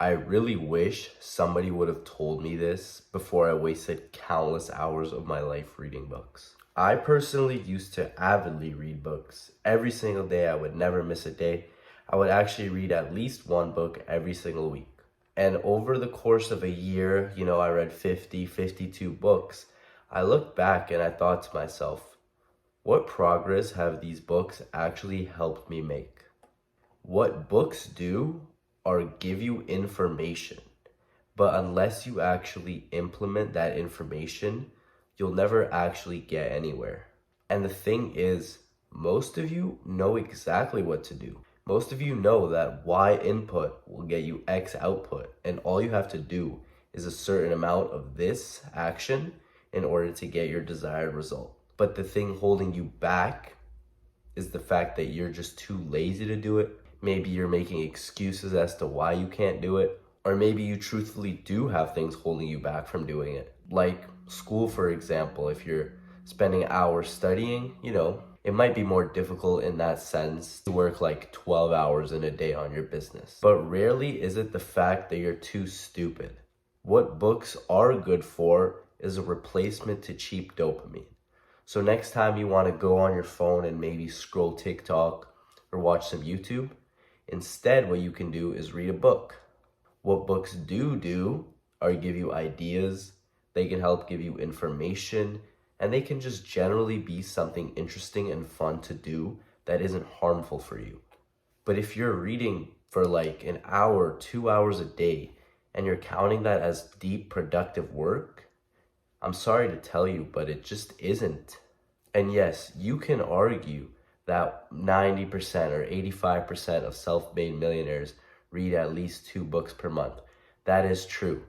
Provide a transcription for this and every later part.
I really wish somebody would have told me this before I wasted countless hours of my life reading books. I personally used to avidly read books. Every single day, I would never miss a day. I would actually read at least one book every single week. And over the course of a year, I read 50, 52 books. I looked back and I thought to myself, what progress have these books actually helped me make? What books do are give you information, but unless you actually implement that information, you'll never actually get anywhere. And the thing is, most of you know exactly what to do. Most of you know that Y input will get you X output, and all you have to do is a certain amount of this action in order to get your desired result. But the thing holding you back is the fact that you're just too lazy to do it. Maybe you're making excuses as to why you can't do it, or maybe you truthfully do have things holding you back from doing it. Like school, for example, if you're spending hours studying, it might be more difficult in that sense to work like 12 hours in a day on your business. But rarely is it the fact that you're too stupid. What books are good for is a replacement to cheap dopamine. So next time you want to go on your phone and maybe scroll TikTok or watch some YouTube, instead what you can do is read a book. What books do are give you ideas, they can help give you information, and they can just generally be something interesting and fun to do that isn't harmful for you. But if you're reading for like an hour, 2 hours a day, and you're counting that as deep productive work, I'm sorry to tell you, but it just isn't. And yes, you can argue that 90% or 85% of self-made millionaires read at least 2 books per month. That is true.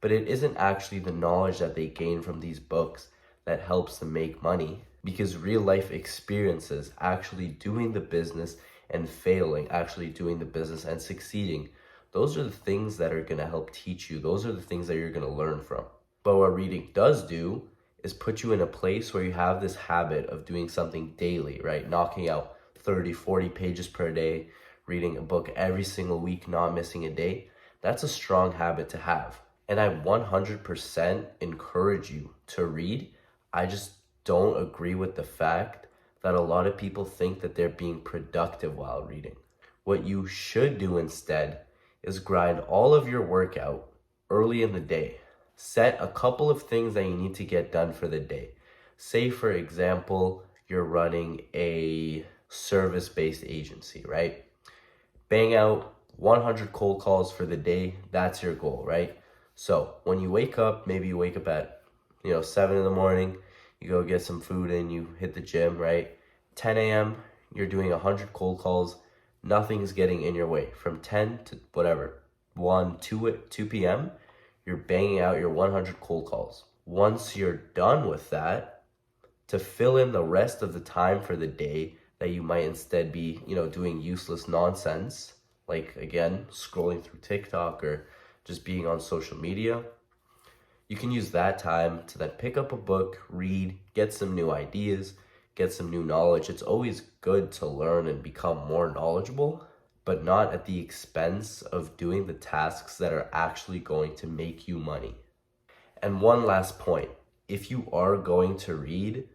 But it isn't actually the knowledge that they gain from these books that helps them make money, because real life experiences, actually doing the business and failing, actually doing the business and succeeding, those are the things that are going to help teach you. Those are the things that you're going to learn from. But what reading does do is put you in a place where you have this habit of doing something daily, right? Knocking out 30, 40 pages per day, reading a book every single week, not missing a day. That's a strong habit to have. And I 100% encourage you to read. I just don't agree with the fact that a lot of people think that they're being productive while reading. What you should do instead is grind all of your workout early in the day. Set a couple of things that you need to get done for the day. Say, for example, you're running a service-based agency, right? Bang out 100 cold calls for the day. That's your goal, right? So when you wake up, maybe you wake up at 7 in the morning, you go get some food and you hit the gym, right? 10 a.m., you're doing 100 cold calls. Nothing's getting in your way. From 10 to whatever, 1, 2 p.m., you're banging out your 100 cold calls. Once you're done with that, to fill in the rest of the time for the day that you might instead be, doing useless nonsense, like, again, scrolling through TikTok or just being on social media, you can use that time to then pick up a book, read, get some new ideas, get some new knowledge. It's always good to learn and become more knowledgeable, but not at the expense of doing the tasks that are actually going to make you money. And one last point, if you are going to read,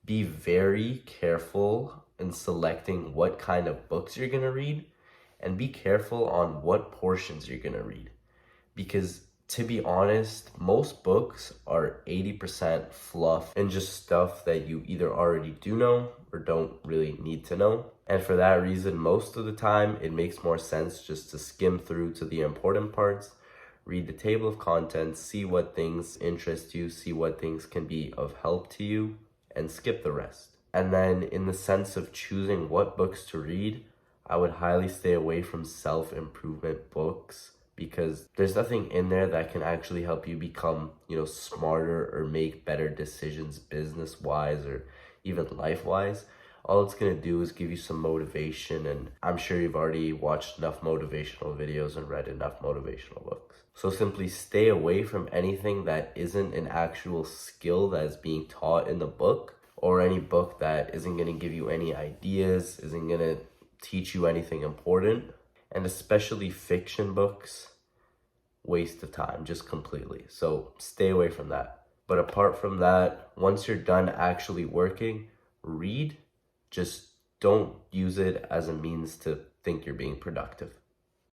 be very careful in selecting what kind of books you're going to read, and be careful on what portions you're going to read. Because to be honest, most books are 80% fluff and just stuff that you either already do know or don't really need to know. And for that reason, most of the time, it makes more sense just to skim through to the important parts, read the table of contents, see what things interest you, see what things can be of help to you, and skip the rest. And then in the sense of choosing what books to read, I would highly stay away from self-improvement books, because there's nothing in there that can actually help you become, smarter or make better decisions business-wise or even life-wise. All it's going to do is give you some motivation, and I'm sure you've already watched enough motivational videos and read enough motivational books. So simply stay away from anything that isn't an actual skill that is being taught in the book, or any book that isn't going to give you any ideas, isn't going to teach you anything important. And especially fiction books, waste of time, just completely. So stay away from that. But apart from that, once you're done actually working, read. Just don't use it as a means to think you're being productive.